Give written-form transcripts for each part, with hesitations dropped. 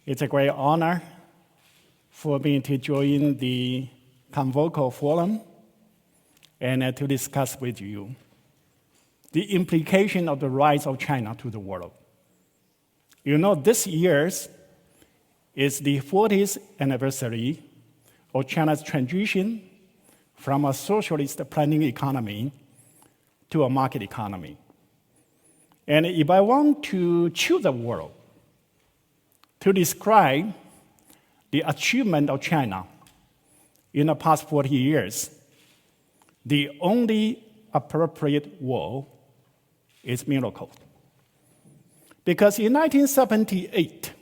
It's a great honor for me to join the Convoco Forum and to discuss with you the implication of the rise of China to the world. You know, this year is the 40th anniversary of China's transition from a socialist planning economy to a market economy. And if I want to choose a word to describe the achievement of China in the past 40 years, the only appropriate word is miracle. Because in 1978,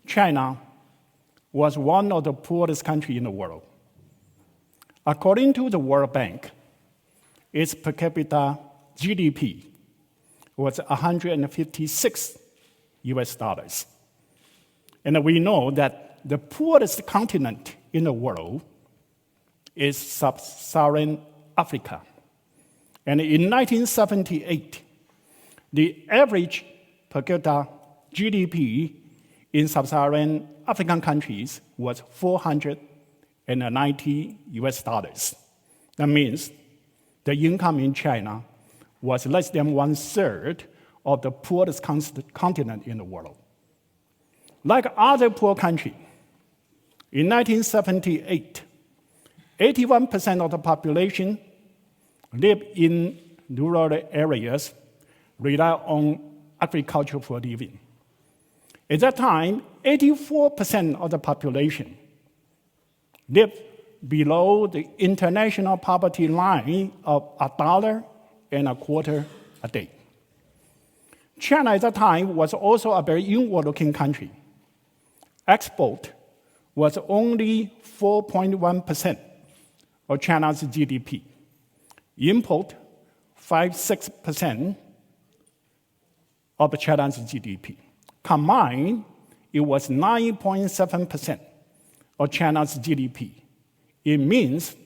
China was one of the poorest countries in the world. According to the World Bank, its per capita GDP was 156 US dollars. And we know that the poorest continent in the world is sub-Saharan Africa. And in 1978, the average per capita GDP in sub-Saharan African countries was 490 US dollars. That means the income in China was less than 1/3 of the poorest continent in the world. Like other poor countries, in 1978, 81% of the population lived in rural areas, rely on agriculture for living. At that time, 84% of the population lived below the international poverty line of $1.25 a day. China at that time was also a very inward-looking country. Export was only 4.1% of China's GDP. Import, 5-6% of China's GDP. Combined, it was 9.7% of China's GDP. It means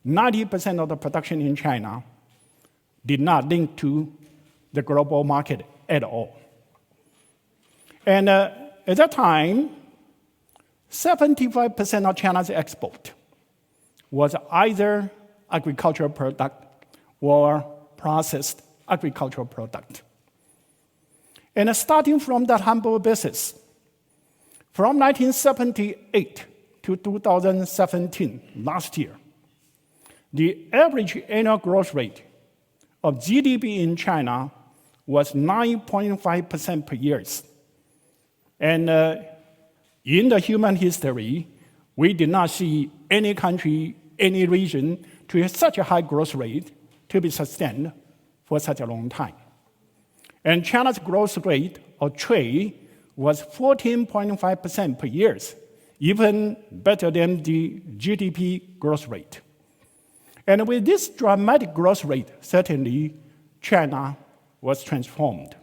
90% of the production in China did not link to the global market at all. And at that time, 75% of China's export was either agricultural product or processed agricultural product. And starting from that humble basis, from 1978 to 2017, last year, the average annual growth rate of GDP in China was 9.5% per year. And in the human history, we did not see any country, any region to have such a high growth rate to be sustained for such a long time. And China's growth rate of trade was 14.5% per year, even better than the GDP growth rate. And with this dramatic growth rate, certainly China was transformed.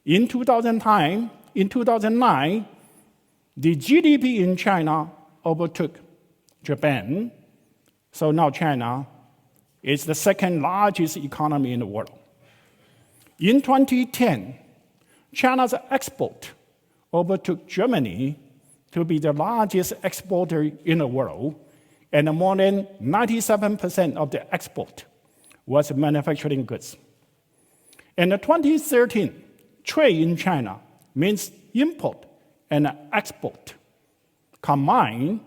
In 2009, the GDP in China overtook Japan, so now China is the second largest economy in the world. In 2010, China's export overtook Germany to be the largest exporter in the world, and more than 97% of the export was manufacturing goods. And in 2013, trade in China means import and export. Combined,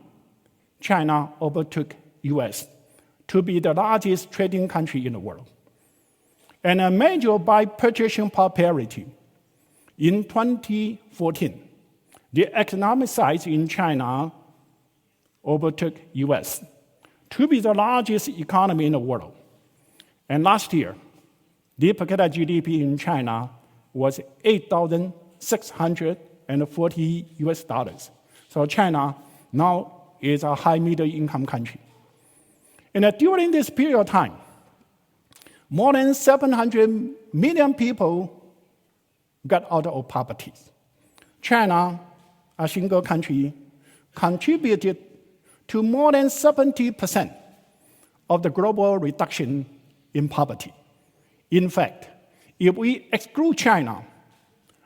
China overtook US to be the largest trading country in the world. And measured by purchasing power parity, in 2014, the economic size in China overtook US to be the largest economy in the world. And last year, the per capita GDP in China was 8,640 US dollars. So China now is a high middle income country. And during this period of time, more than 700 million people got out of poverty. China, a single country, contributed to more than 70% of the global reduction in poverty. In fact, if we exclude China,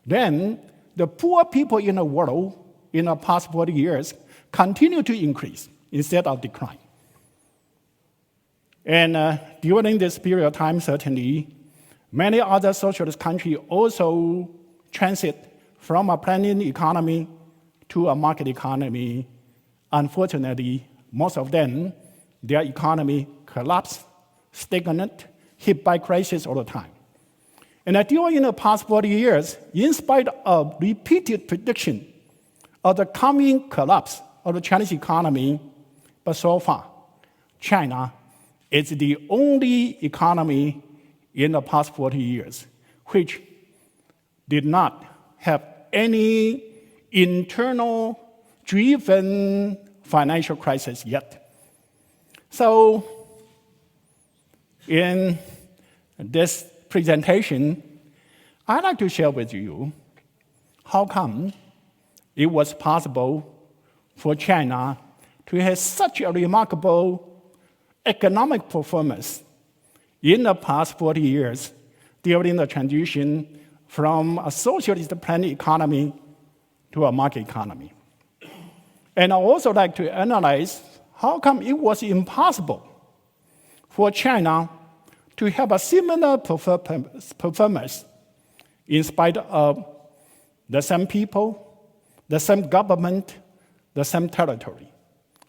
then the poor people in the world in the past 40 years continue to increase instead of decline. And during this period of time, certainly, many other socialist countries also transit from a planning economy to a market economy. Unfortunately, most of them, their economy collapsed, stagnant, hit by crisis all the time. And during the past 40 years, in spite of repeated prediction of the coming collapse of the Chinese economy, but so far, China is the only economy in the past 40 years which did not have any internal driven financial crisis yet. So in this presentation, I'd like to share with you how come it was possible for China to have such a remarkable economic performance in the past 40 years during the transition from a socialist planned economy to a market economy. And I also like to analyze how come it was impossible for China to have a similar performance in spite of the same people, the same government, the same territory.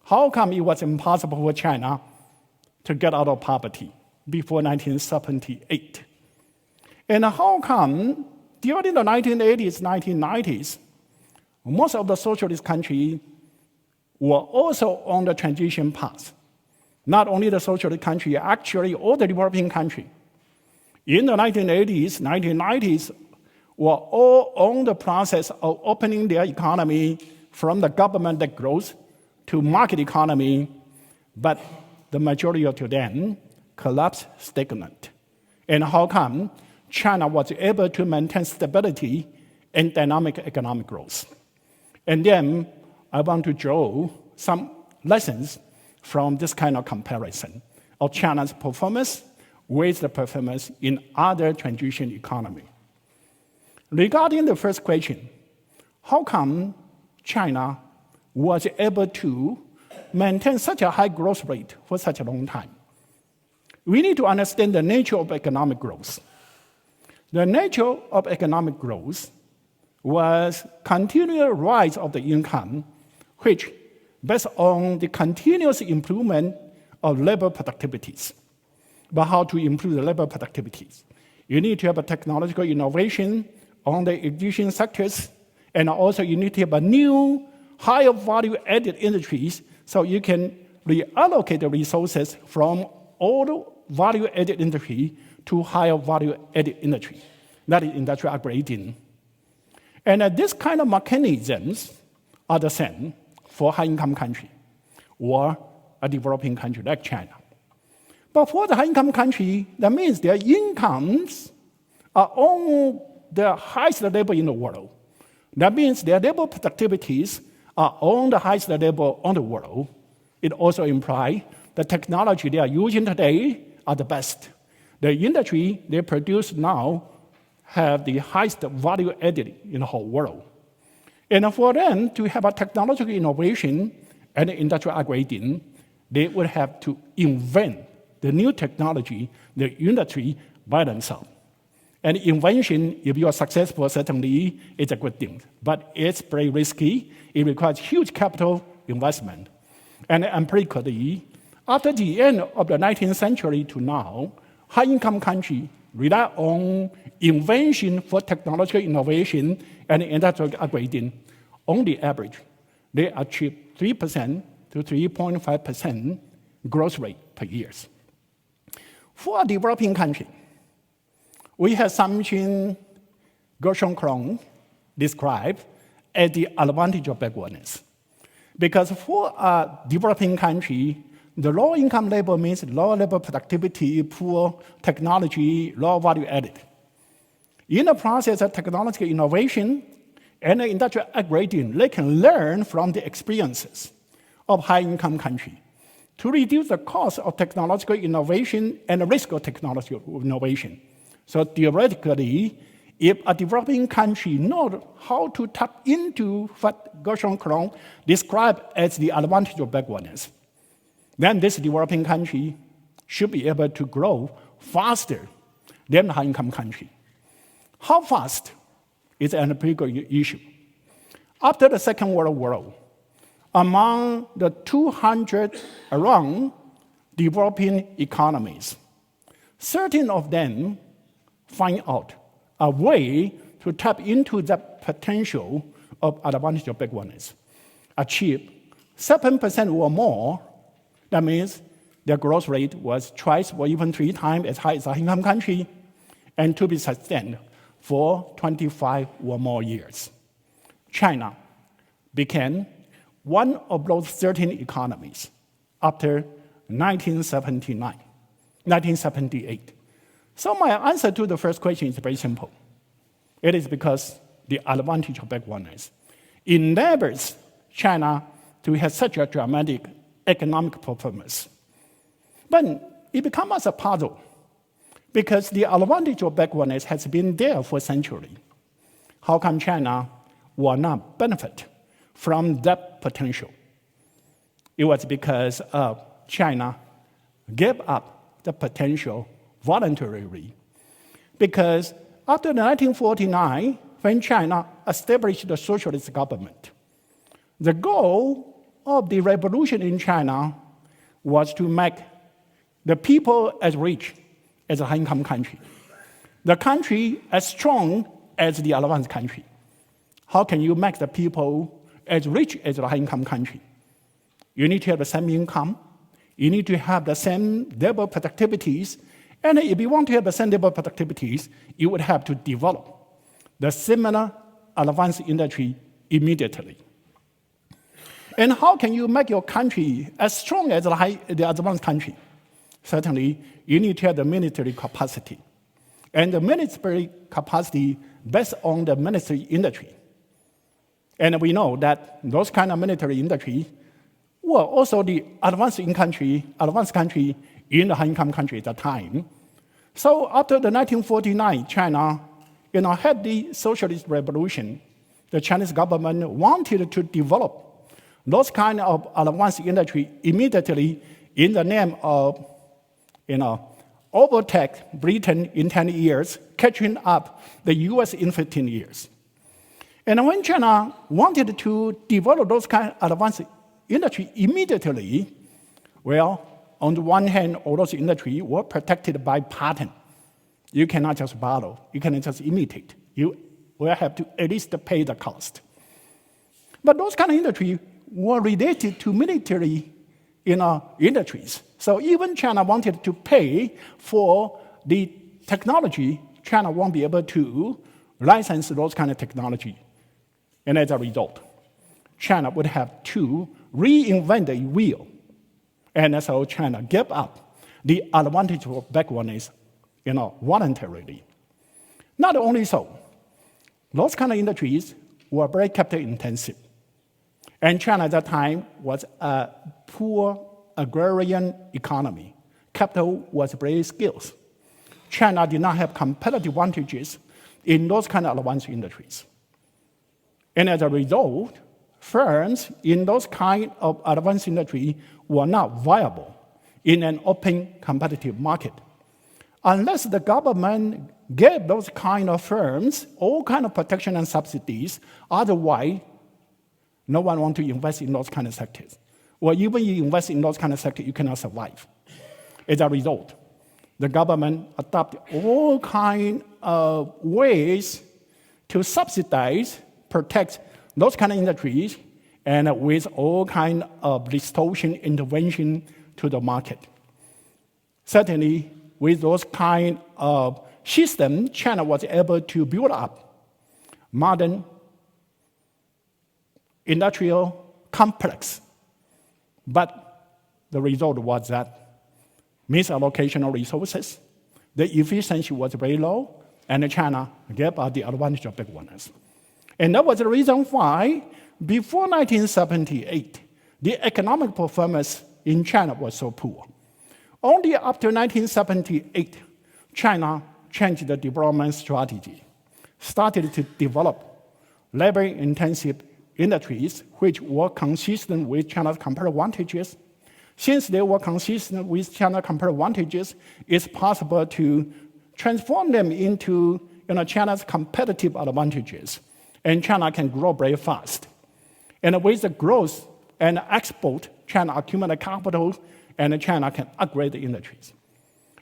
How come it was impossible for China to get out of poverty before 1978? And how come during the 1980s, 1990s, most of the socialist countries were also on the transition path? Not only the socialist country, actually all the developing countries in the 1980s, 1990s were all on the process of opening their economy from the government that grows to market economy, but the majority of them collapsed stagnant. And how come China was able to maintain stability and dynamic economic growth? And then I want to draw some lessons from this kind of comparison of China's performance with the performance in other transition economies. Regarding the first question, how come China was able to maintain such a high growth rate for such a long time? We need to understand the nature of economic growth. The nature of economic growth was continual rise of the income, which based on the continuous improvement of labor productivities. But how to improve the labor productivities? You need to have a technological innovation on the existing sectors, and also you need to have a new, higher value-added industries so you can reallocate the resources from old value-added industry to higher value-added industry. That is industrial upgrading. And this kind of mechanisms are the same for high-income country or a developing country like China. But for the high-income country, that means their incomes are on the highest level in the world. That means their labor productivities are on the highest level on the world. It also implies the technology they are using today are the best. The industry they produce now have the highest value added in the whole world. And for them to have a technological innovation and industrial upgrading, they would have to invent the new technology, the industry by themselves. And invention, if you are successful, certainly it's a good thing. But it's very risky. It requires huge capital investment. And empirically, after the end of the 19th century to now, high-income countries rely on invention for technological innovation and industrial upgrading. On the average, they achieve 3% to 3.5% growth rate per year. For a developing country, we have something Gershon Krohn described as the advantage of backwardness. Because for a developing country, the low income labor means low labor productivity, poor technology, low value added. In the process of technological innovation and industrial upgrading, they can learn from the experiences of high-income countries to reduce the cost of technological innovation and the risk of technological innovation. So theoretically, if a developing country knows how to tap into what Gershon Krohn described as the advantage of backwardness, then this developing country should be able to grow faster than the high-income country. How fast is an empirical issue. After the Second World War, among the 200 around developing economies, 13 of them find out a way to tap into the potential of advantage of backwardness, achieve 7% or more. That means their growth rate was twice or even 3 times as high as a high-income country, and to be sustained for 25 or more years. China became one of those 13 economies after 1978. So my answer to the first question is very simple. It is because the advantage of backwardness enables China to have such a dramatic economic performance. But it becomes a puzzle because the advantage of backwardness has been there for centuries. How come China will not benefit from that potential? It was because China gave up the potential voluntarily. Because after 1949, when China established the socialist government, the goal of the revolution in China was to make the people as rich as a high-income country, the country as strong as the advanced country. How can you make the people as rich as a high-income country? You need to have the same income. You need to have the same labor productivities. And if you want to have the same labor productivities, you would have to develop the similar advanced industry immediately. And how can you make your country as strong as the advanced country? Certainly, you need to have the military capacity. And the military capacity based on the military industry. And we know that those kind of military industry were also the advanced country in the high-income country at the time. So after the 1949, China had the socialist revolution. The Chinese government wanted to develop those kind of advanced industry immediately in the name of overtake Britain in 10 years, catching up the US in 15 years. And when China wanted to develop those kind of advanced industry immediately, well, on the one hand, all those industries were protected by patent. You cannot just borrow. You cannot just imitate. You will have to at least pay the cost. But those kind of industries were related to military industries. So even China wanted to pay for the technology, China won't be able to license those kind of technology. And as a result, China would have to reinvent the wheel. And so China gave up the advantage of backwardness, voluntarily. Not only so, those kind of industries were very capital intensive. And China at that time was a poor agrarian economy. Capital was very scarce. China did not have competitive advantages in those kind of advanced industries. And as a result, firms in those kind of advanced industry were not viable in an open competitive market. Unless the government gave those kind of firms all kind of protection and subsidies, otherwise, no one wants to invest in those kind of sectors. Or even you invest in those kind of sectors, you cannot survive. As a result, the government adopted all kind of ways to subsidize, protect those kind of industries, and with all kind of distortion intervention to the market. Certainly, with those kind of systems, China was able to build up modern industrial complex. But the result was that misallocation of resources, the efficiency was very low, and China gave up the advantage of backwardness. And that was the reason why, before 1978, the economic performance in China was so poor. Only after 1978, China changed the development strategy. started to develop labor-intensive industries which were consistent with China's comparative advantages. Since they were consistent with China's comparative advantages, it's possible to transform them into China's competitive advantages, and China can grow very fast. And with the growth and export, China accumulates capital, and China can upgrade the industries.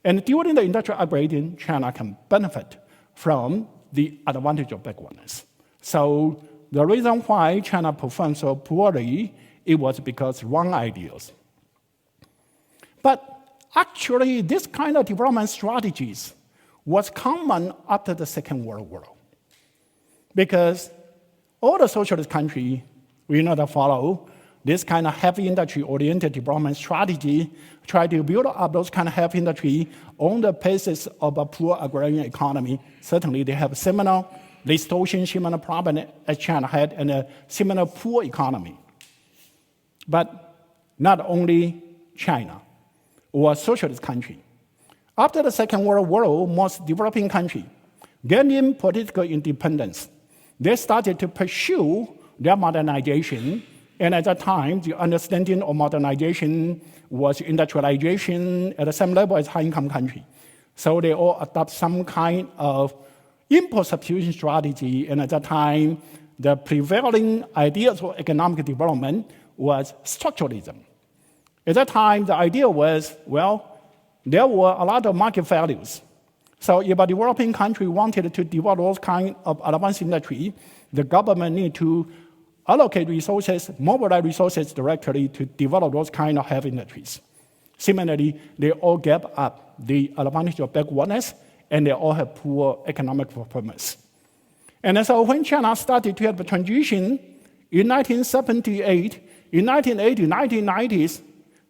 And during the industrial upgrading, China can benefit from the advantage of backwardness. So the reason why China performed so poorly, it was because wrong ideas. But actually, this kind of development strategies was common after the Second World War. Because all the socialist countries, that follow this kind of heavy industry-oriented development strategy, try to build up those kind of heavy industry on the basis of a poor agrarian economy. Certainly, they have similar distortion, similar problem as China had, and a similar poor economy. But not only China or a socialist country. After the Second World War, most developing countries gaining political independence. They started to pursue their modernization, and at that time, the understanding of modernization was industrialization at the same level as high-income countries. So they all adopt some kind of import substitution strategy, and at that time, the prevailing ideas for economic development was structuralism. At that time, the idea was, there were a lot of market values. So if a developing country wanted to develop those kind of advanced industry, the government need to allocate resources, mobilize resources directly to develop those kind of heavy industries. Similarly, they all gave up the advantage of backwardness, and they all have poor economic performance. And so when China started to have the transition in 1978, in 1980, 1990s,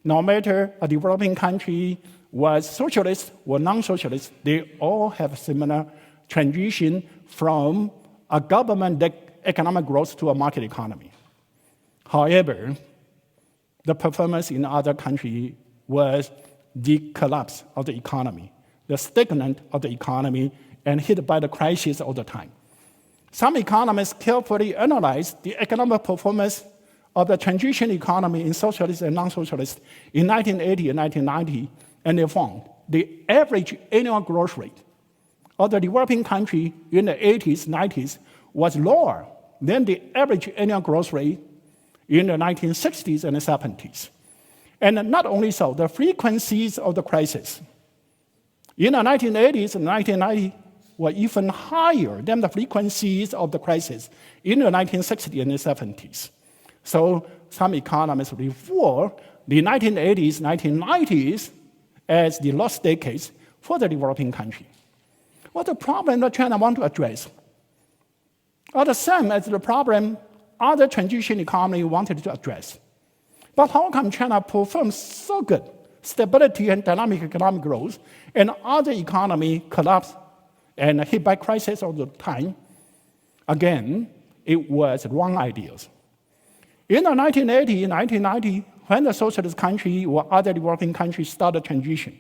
no matter a developing country was socialist or non-socialist, they all have similar transition from a government economic growth to a market economy. However, the performance in other countries was the collapse of the economy, the stagnant of the economy, and hit by the crisis all the time. Some economists carefully analyzed the economic performance of the transition economy in socialist and non-socialist in 1980 and 1990, and they found the average annual growth rate of the developing country in the 80s, 90s was lower than the average annual growth rate in the 1960s and the 70s. And not only so, the frequencies of the crisis in the 1980s and 1990s were even higher than the frequencies of the crisis in the 1960s and the 70s. So some economists refer the 1980s, 1990s as the lost decades for the developing country. What's the problem that China wants to address? Are the same as the problem other transition economies wanted to address. But how come China performs so good, stability and dynamic economic growth, and other economies collapse and hit by crisis all the time? Again, it was wrong ideas. In the 1980s, 1990, when the socialist country or other developing countries started transition,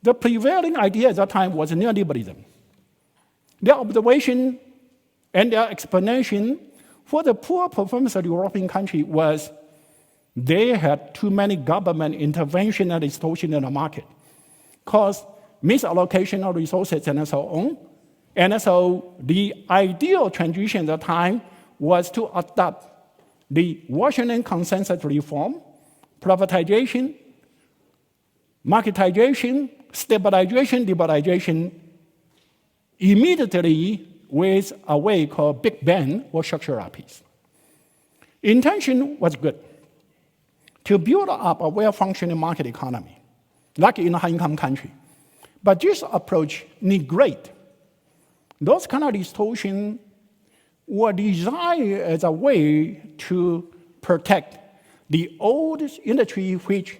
the prevailing idea at that time was neoliberalism. Their observation and their explanation for the poor performance of the developing country was they had too many government intervention and distortion in the market, caused misallocation of resources and so on. And so the ideal transition at the time was to adopt the Washington consensus reform, privatization, marketization, stabilization, liberalization, immediately with a way called Big Bang or structural peace. Intention was good, to build up a well-functioning market economy, like in a high-income country. But this approach neglects those kind of distortions were designed as a way to protect the old industry which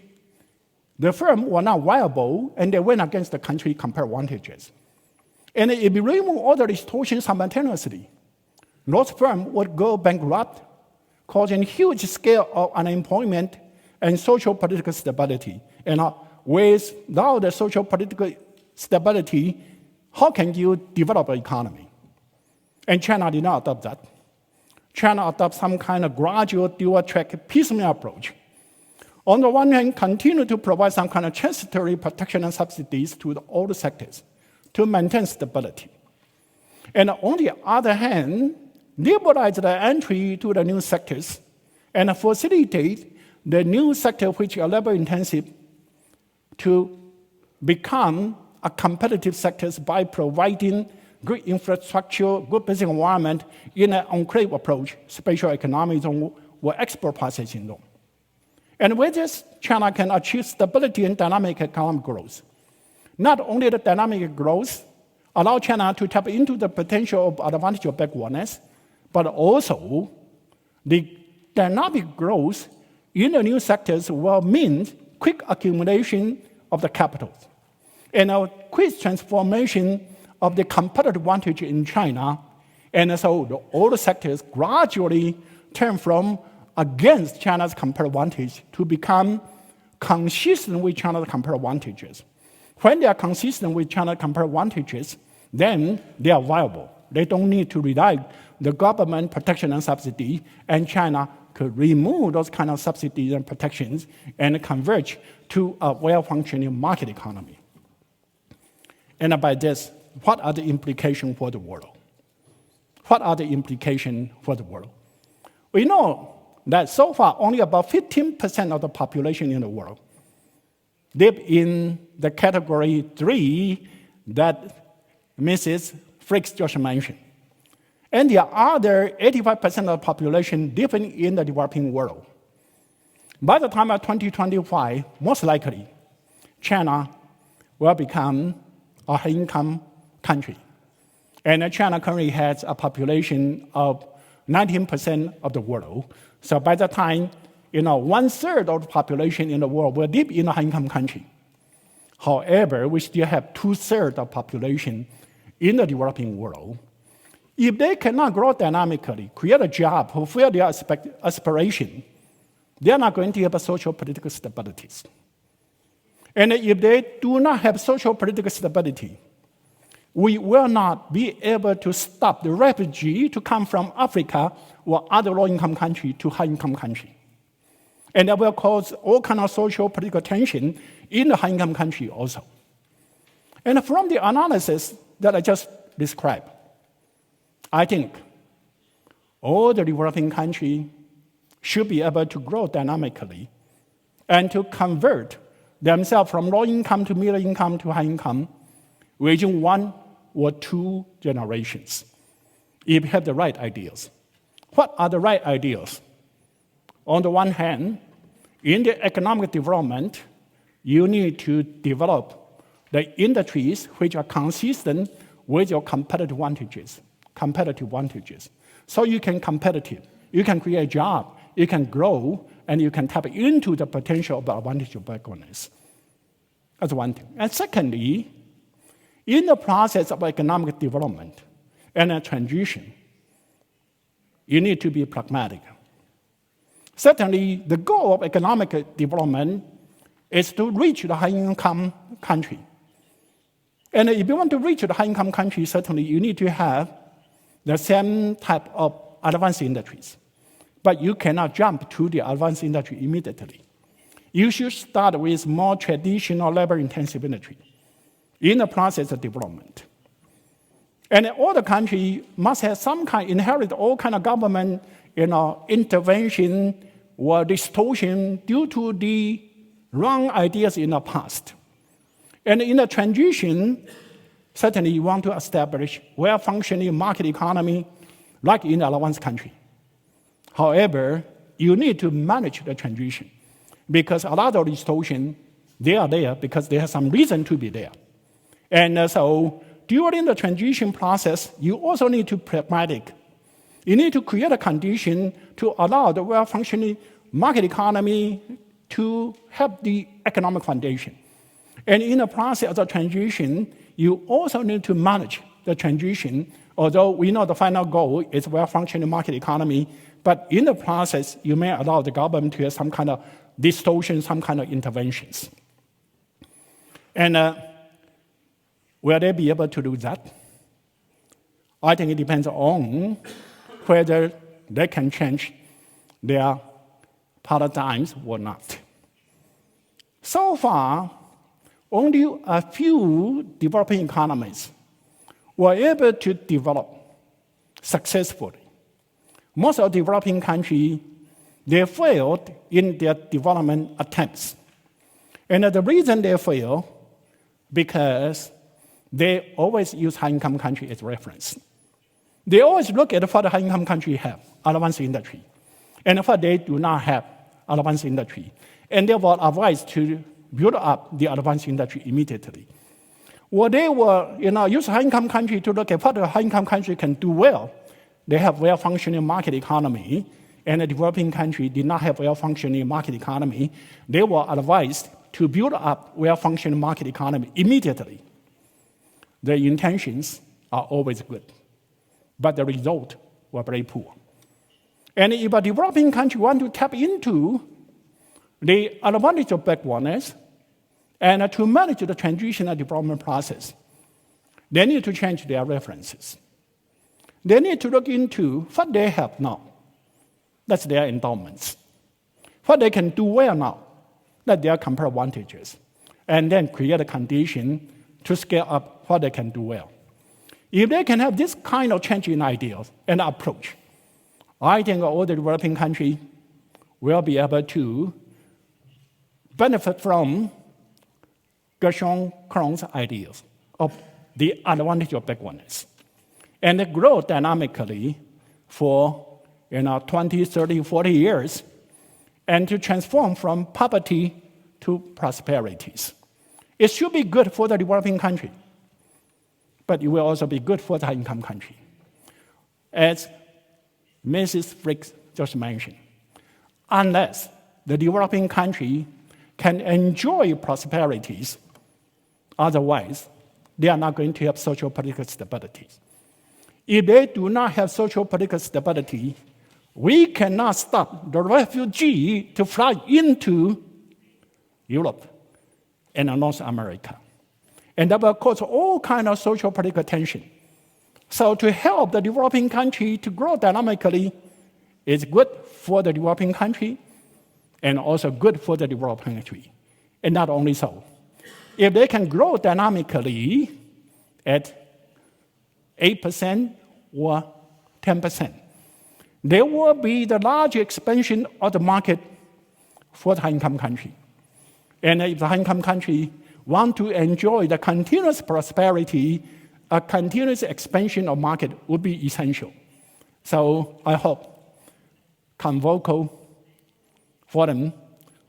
the firm were not viable and they went against the country comparative advantages. And if you remove all the distortions simultaneously, those firms would go bankrupt, causing huge scale of unemployment and social political stability. And without the social political stability, how can you develop an economy? And China did not adopt that. China adopted some kind of gradual dual-track piecemeal approach. On the one hand, continue to provide some kind of transitory protection and subsidies to the old sectors to maintain stability. And on the other hand, liberalize the entry to the new sectors and facilitate the new sector which are labor-intensive to become a competitive sectors by providing good infrastructure, good business environment in an enclave approach, spatial economy zone or export processing zone. And with this, China can achieve stability and dynamic economic growth. Not only the dynamic growth allow China to tap into the potential of advantage of backwardness, but also the dynamic growth in the new sectors will mean quick accumulation of the capital and a quick transformation of the competitive advantage in China. And so the old sectors gradually turn from against China's competitive advantage to become consistent with China's competitive advantages. When they are consistent with China's competitive advantages, then they are viable. They don't need to rely on the government protection and subsidy, and China could remove those kind of subsidies and protections and converge to a well-functioning market economy. And by this, what are the implications for the world? What are the implications for the world? We know that so far only about 15% of the population in the world live in the category 3 that Mrs. Fricks just mentioned. And the other 85% of the population living in the developing world. By the time of 2025, most likely, China will become a high-income country. And China currently has a population of 19% of the world. So by the time, 1/3 of the population in the world will live in a high-income country. However, we still have 2/3 of population in the developing world. If they cannot grow dynamically, create a job, fulfill their aspiration, they are not going to have a social political stability. And if they do not have social political stability, we will not be able to stop the refugee to come from Africa or other low-income country to high-income country. And that will cause all kind of social political tension in the high-income country also. And from the analysis that I just described, I think all the developing countries should be able to grow dynamically and to convert themselves from low income to middle income to high income within 1 or 2 generations, if you have the right ideas. What are the right ideas? On the one hand, in the economic development, you need to develop the industries which are consistent with your competitive advantages. So you can competitive, you can create a job, you can grow, and you can tap into the potential of the advantage of backwardness. That's one thing. And secondly, in the process of economic development and a transition, you need to be pragmatic. Certainly, the goal of economic development is to reach the high-income country. And if you want to reach the high-income country, certainly you need to have the same type of advanced industries. But you cannot jump to the advanced industry immediately. You should start with more traditional labor-intensive industry in the process of development. And all the country must have some kind, inherit all kind of government intervention or distortion due to the wrong ideas in the past. And in the transition, certainly you want to establish well-functioning market economy like in an advanced country. However, you need to manage the transition because a lot of distortion, they are there because they have some reason to be there. And so during the transition process, you also need to be pragmatic. You need to create a condition to allow the well-functioning market economy to have the economic foundation. And in the process of the transition, you also need to manage the transition, although we know the final goal is well-functioning market economy, but in the process, you may allow the government to have some kind of distortion, some kind of interventions. And will they be able to do that? I think it depends on whether they can change their paradigms or not. So far, only a few developing economies were able to develop successfully. Most of the developing countries, they failed in their development attempts. And the reason they fail, because they always use high-income country as reference. They always look at what the high-income country have, advanced industry, and what they do not have, advanced industry. And they were advised to build up the advanced industry immediately. Or they were, use high-income country to look at what the high-income country can do well. They have well-functioning market economy, and the developing country did not have well-functioning market economy. They were advised to build up well-functioning market economy immediately. The intentions are always good, but the result were very poor. And if a developing country want to tap into the advantage of backwardness and to manage the transitional development process, they need to change their references. They need to look into what they have now. That's their endowments. What they can do well now, that's their comparative advantages. And then create a condition to scale up what they can do well. If they can have this kind of change in ideas and approach, I think all the developing countries will be able to benefit from Gershon Krohn's ideas of the advantage of backwardness and grow dynamically for 20, 30, 40 years and to transform from poverty to prosperities. It should be good for the developing country, but it will also be good for the high-income country. As Mrs. Frick just mentioned, unless the developing country can enjoy prosperities, otherwise, they are not going to have social political stability. If they do not have social political stability, we cannot stop the refugee to fly into Europe and North America. And that will cause all kinds of social political tension. So to help the developing country to grow dynamically is good for the developing country and also good for the developing country. And not only so, if they can grow dynamically at 8% or 10%, there will be the large expansion of the market for the high-income country. And if the high-income country want to enjoy the continuous prosperity, a continuous expansion of market would be essential. So I hope Convoco Forum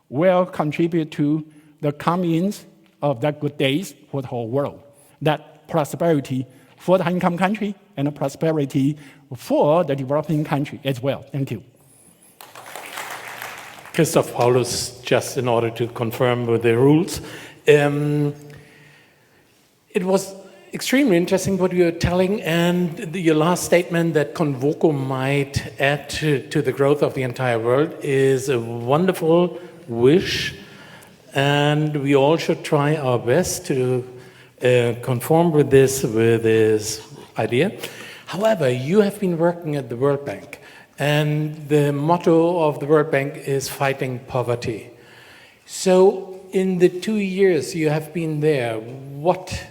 will contribute to the coming of that good days for the whole world, that prosperity for the high-income country and the prosperity for the developing country as well. Thank you. Christoph Paulus, just in order to confirm with the rules. It was extremely interesting what you were telling, and your last statement that Convoco might add to the growth of the entire world is a wonderful wish, and we all should try our best to conform with this idea. However, you have been working at the World Bank, and the motto of the World Bank is fighting poverty. So in the 2 years you have been there, what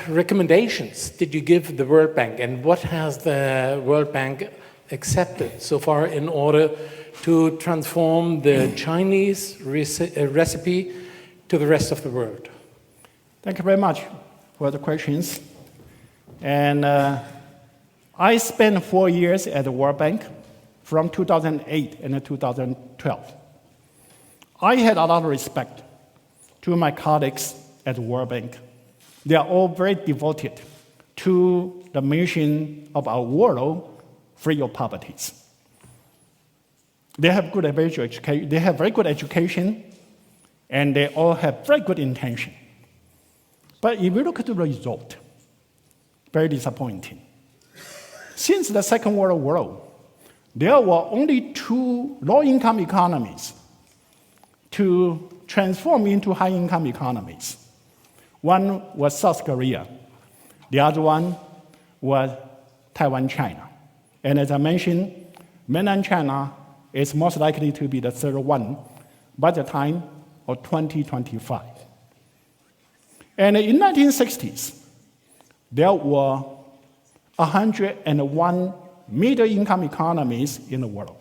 recommendations did you give the World Bank, and what has the World Bank accepted so far in order to transform the Chinese recipe to the rest of the world? Thank you very much for the questions. And I spent 4 years at the World Bank from 2008 and 2012. I had a lot of respect to my colleagues at the World Bank. They are all very devoted to the mission of our world free of poverty. They have good education. They have very good education, and they all have very good intention. But if you look at the result, very disappointing. Since the Second World War, there were only 2 low-income economies to transform into high-income economies. One was South Korea. The other one was Taiwan, China. And as I mentioned, mainland China is most likely to be the third one by the time of 2025. And in the 1960s, there were 101 middle-income economies in the world.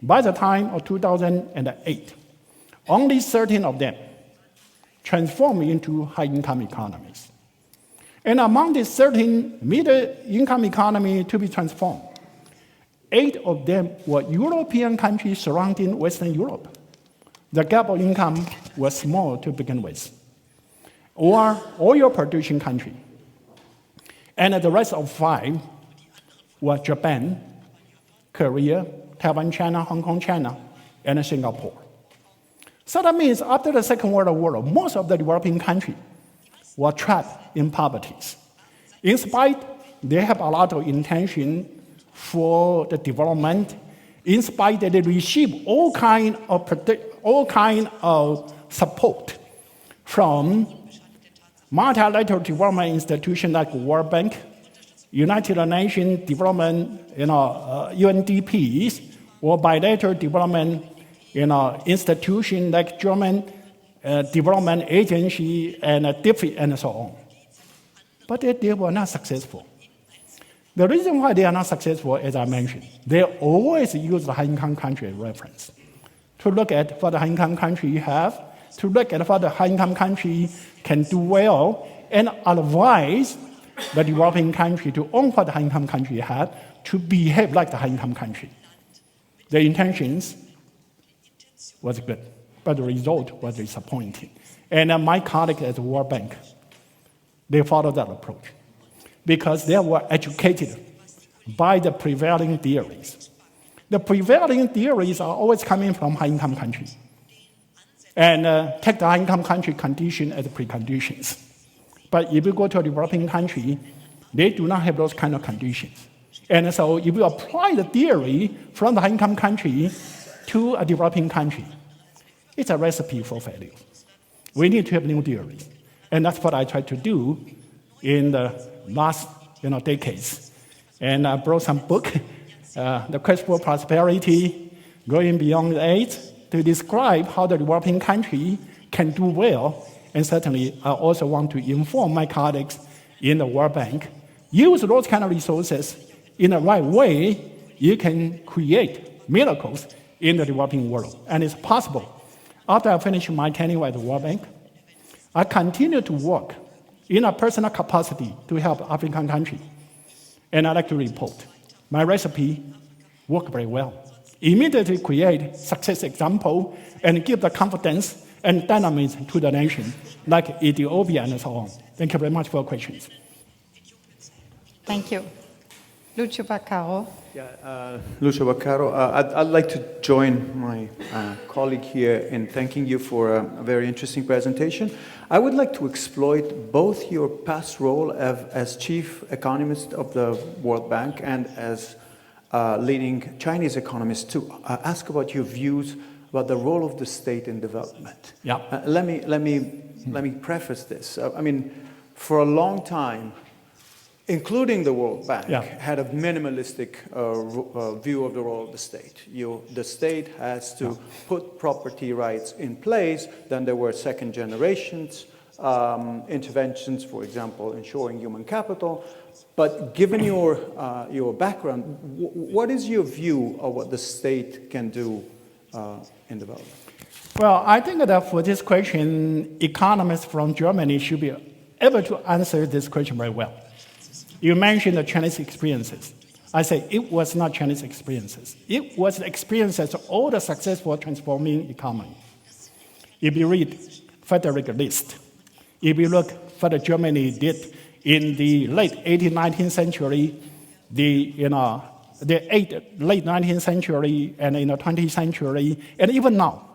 By the time of 2008, only 13 of them transformed into high-income economies. And among these 13 middle-income economies to be transformed, 8 of them were European countries surrounding Western Europe. The gap of income was small to begin with, or oil-producing countries. And the rest of 5 were Japan, Korea, Taiwan, China, Hong Kong, China, and Singapore. So that means after the Second World War, most of the developing countries were trapped in poverty. In spite, they have a lot of intention for the development. In spite that they receive all kind of support from multilateral development institutions like World Bank, United Nations Development, UNDPs, or bilateral development, institutions like German Development Agency and DFID and so on. But they were not successful. The reason why they are not successful, as I mentioned, they always use the high-income country as reference to look at what the high-income country you have, to look at what the high-income country can do well, and advise the developing country to own what the high-income country have, to behave like the high-income country. The intentions was good, but the result was disappointing. And my colleagues at the World Bank, they followed that approach because they were educated by the prevailing theories. The prevailing theories are always coming from high-income countries and take the high-income country condition as preconditions. But if you go to a developing country, they do not have those kind of conditions. And so if you apply the theory from the high-income country to a developing country, it's a recipe for failure. We need to have new theories. And that's what I tried to do in the last decades. And I brought some book, The Quest for Prosperity, Going Beyond Aid, to describe how the developing country can do well. And certainly, I also want to inform my colleagues in the World Bank, use those kind of resources in the right way, you can create miracles in the developing world. And it's possible. After I finish my tenure at the World Bank, I continue to work in a personal capacity to help African countries. And I'd like to report, my recipe worked very well. Immediately create success example and give the confidence and dynamism to the nation, like Ethiopia and so on. Thank you very much for your questions. Thank you. Lucio Baccaro. Lucio Baccaro. I'd like to join my colleague here in thanking you for a very interesting presentation. I would like to exploit both your past role as chief economist of the World Bank and as leading Chinese economist to ask about your views about the role of the state in development. Yeah. Let me preface this. I mean, for a long time, including the World Bank, had a minimalistic view of the role of the state. The state has to put property rights in place. Then there were second generations interventions, for example, ensuring human capital. But given your background, what is your view of what the state can do in development? Well, I think that for this question, economists from Germany should be able to answer this question very well. You mentioned the Chinese experiences. I say it was not Chinese experiences. It was the experiences of all the successful transforming economy. If you read Frederick List, if you look what Germany did in the late 18th, 19th century, the late 19th century and in the 20th century, and even now,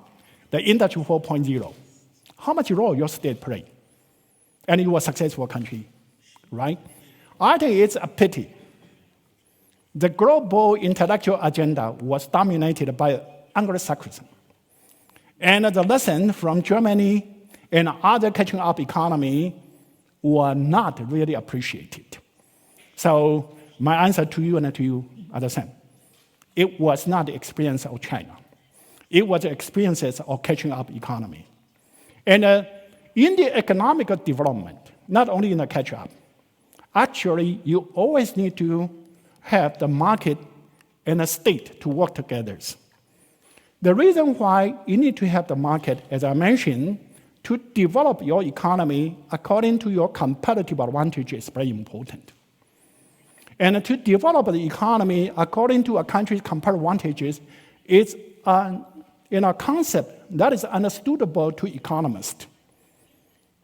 the Industry 4.0, how much role your state played? And you were a successful country, right? I think it's a pity. The global intellectual agenda was dominated by Anglo-Saxon. And the lesson from Germany and other catching up economy were not really appreciated. So my answer to you and to you are the same. It was not the experience of China. It was the experiences of catching up economy. And in the economic development, not only in the catch up, actually you always need to have the market and the state to work together. The reason why you need to have the market, as I mentioned, to develop your economy according to your competitive advantage is very important. And to develop the economy according to a country's competitive advantages is a concept that is understandable to economists.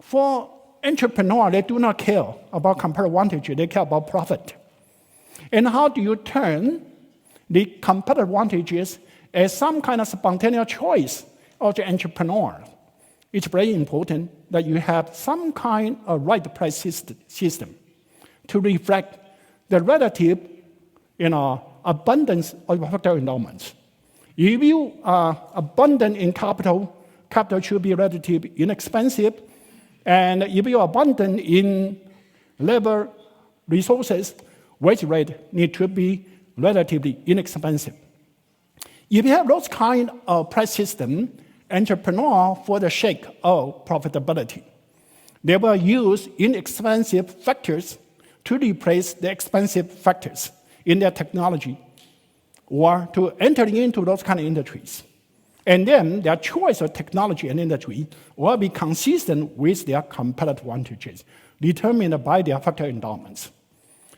For entrepreneurs, they do not care about competitive advantage, they care about profit. And how do you turn the competitive advantages as some kind of spontaneous choice of the entrepreneur? It's very important that you have some kind of right price system to reflect the relative abundance of capital endowments. If you are abundant in capital, capital should be relatively inexpensive. And if you are abundant in labor resources, wage rate need to be relatively inexpensive. If you have those kind of price system, entrepreneur for the sake of profitability, they will use inexpensive factors to replace the expensive factors in their technology or to enter into those kind of industries. And then their choice of technology and industry will be consistent with their competitive advantages, determined by their factor endowments.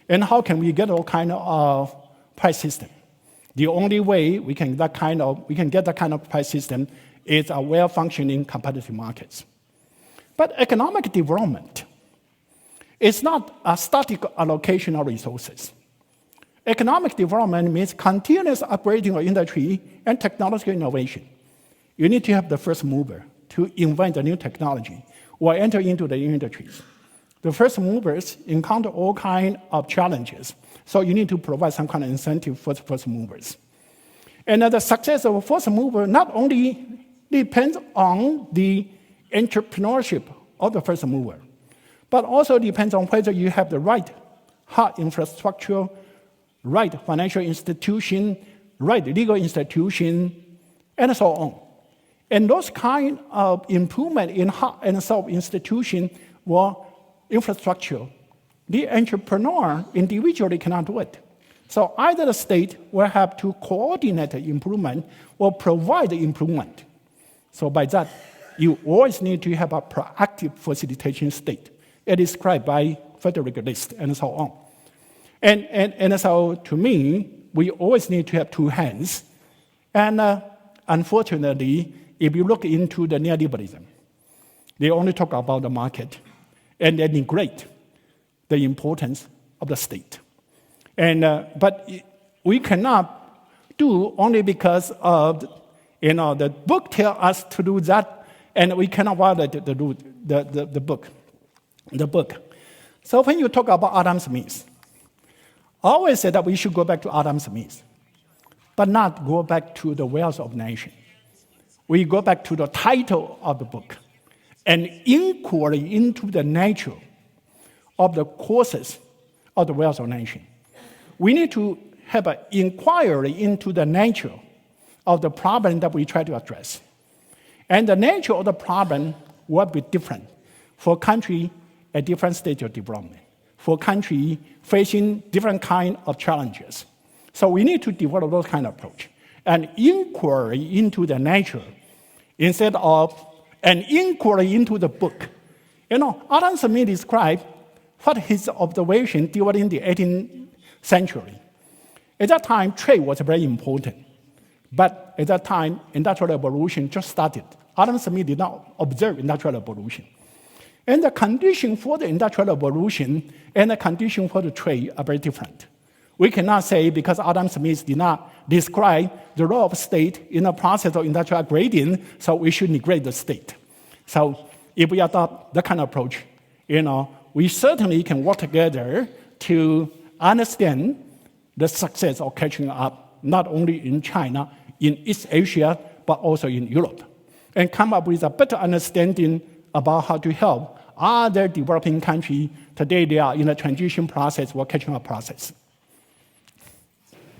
And how can we get all kind of price system? The only way we can get that kind of price system is a well-functioning competitive markets. But economic development is not a static allocation of resources. Economic development means continuous upgrading of industry and technological innovation. You need to have the first mover to invent a new technology or enter into the industries. The first movers encounter all kinds of challenges, so you need to provide some kind of incentive for the first movers. And the success of a first mover not only depends on the entrepreneurship of the first mover, but also depends on whether you have the right hard infrastructure, right financial institution, right legal institution, and so on. And those kind of improvement in hard and soft institution or infrastructure, the entrepreneur individually cannot do it. So either the state will have to coordinate the improvement or provide the improvement. So by that, you always need to have a proactive facilitation state, as described by Frederick List and so on. And so to me, we always need to have two hands. And unfortunately, if you look into the neoliberalism, they only talk about the market and they neglect the importance of the state. But we cannot do only because of the book tells us to do that, and we cannot violate the book. So when you talk about Adam Smith, I always say that we should go back to Adam Smith, but not go back to the wealth of nation. We go back to the title of the book, an inquiry into the nature of the causes of the wealth of nation. We need to have an inquiry into the nature of the problem that we try to address. And the nature of the problem will be different for country at different stage of development, for country facing different kind of challenges. So we need to develop those kind of approach. An inquiry into the nature instead of an inquiry into the book. Adam Smith described what his observation during the 18th century. At that time, trade was very important. But at that time, industrial revolution just started. Adam Smith did not observe industrial revolution. And the condition for the industrial revolution and the condition for the trade are very different. We cannot say because Adam Smith did not describe the role of state in the process of industrial upgrading, so we should neglect the state. So if we adopt that kind of approach, we certainly can work together to understand the success of catching up, not only in China, in East Asia, but also in Europe, and come up with a better understanding about how to help other developing countries, today they are in a transition process or catching up process.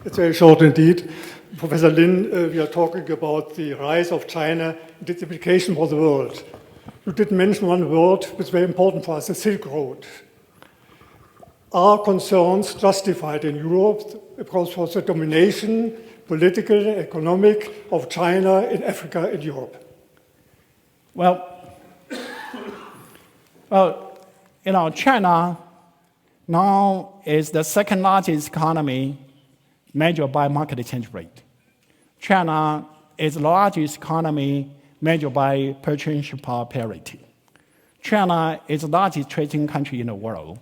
It's very short indeed. Professor Lin, we are talking about the rise of China and its implication for the world. You did mention one word which is very important for us, the Silk Road. Are concerns justified in Europe because of the domination, political, economic, of China in Africa and Europe? Well, China now is the second largest economy measured by market exchange rate. China is the largest economy measured by purchasing power parity. China is the largest trading country in the world.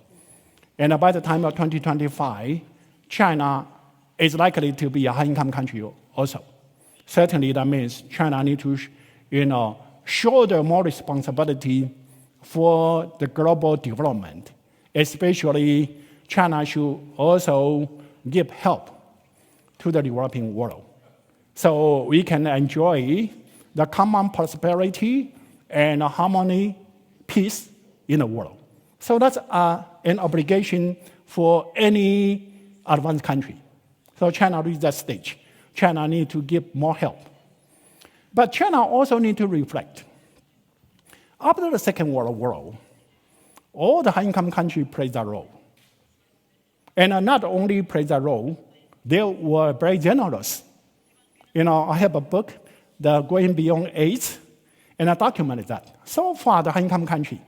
And by the time of 2025, China is likely to be a high-income country also. Certainly, that means China needs to, shoulder more responsibility for the global development. Especially, China should also give help to the developing world, so we can enjoy the common prosperity and harmony, peace in the world. So that's an obligation for any advanced country. So China reached that stage. China needs to give more help. But China also needs to reflect. After the Second World War, all the high-income countries played that role. And not only played that role, they were very generous. I have a book, The Going Beyond AIDS, and I documented that. So far, the high-income country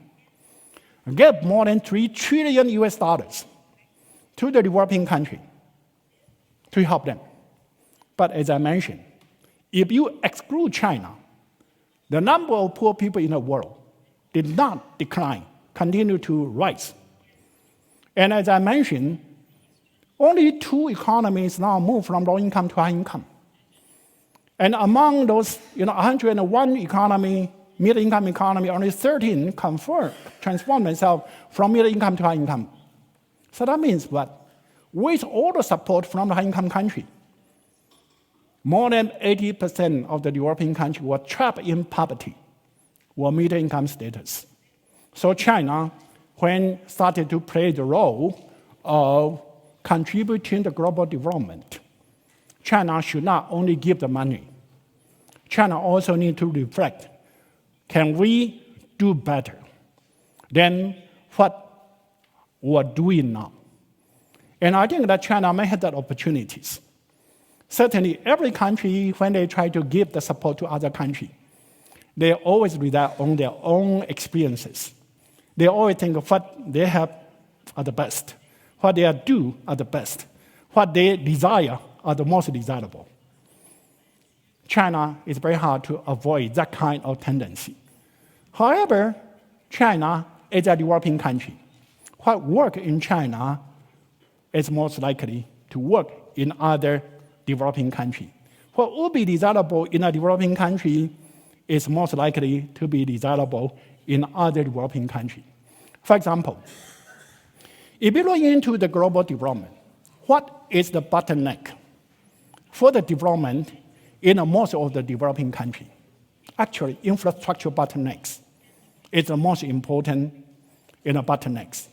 gave more than $3 trillion to the developing country to help them. But as I mentioned, if you exclude China, the number of poor people in the world did not decline, continue to rise. And as I mentioned, only 2 economies now move from low income to high income. And among those 101 economy, middle income economy, only 13 transform themselves from middle income to high income. So that means what? With all the support from the high income country, more than 80% of the developing countries were trapped in poverty or middle income status. So China, when started to play the role of contributing to global development, China should not only give the money. China also needs to reflect, can we do better than what we're doing now? And I think that China may have that opportunities. Certainly, every country, when they try to give the support to other countries, they always rely on their own experiences. They always think of what they have are the best, what they do are the best, what they desire are the most desirable. China is very hard to avoid that kind of tendency. However, China is a developing country. What works in China is most likely to work in other developing countries. What would be desirable in a developing country is most likely to be desirable in other developing countries. For example, if you look into the global development, what is the bottleneck for the development in most of the developing countries? Actually, infrastructure bottlenecks is the most important bottlenecks.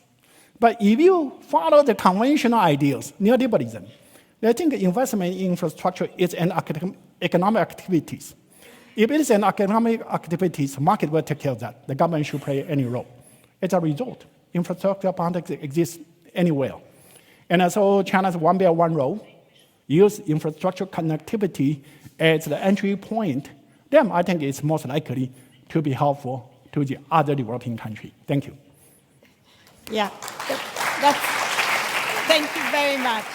But if you follow the conventional ideas, neoliberalism, they think investment in infrastructure is an economic activity. If it is an economic activity, the market will take care of that. The government should play any role. As a result, infrastructure politics exists anywhere. And so China's One Belt One Road use infrastructure connectivity as the entry point. Then I think it's most likely to be helpful to the other developing countries. Thank you. Yeah, thank you very much.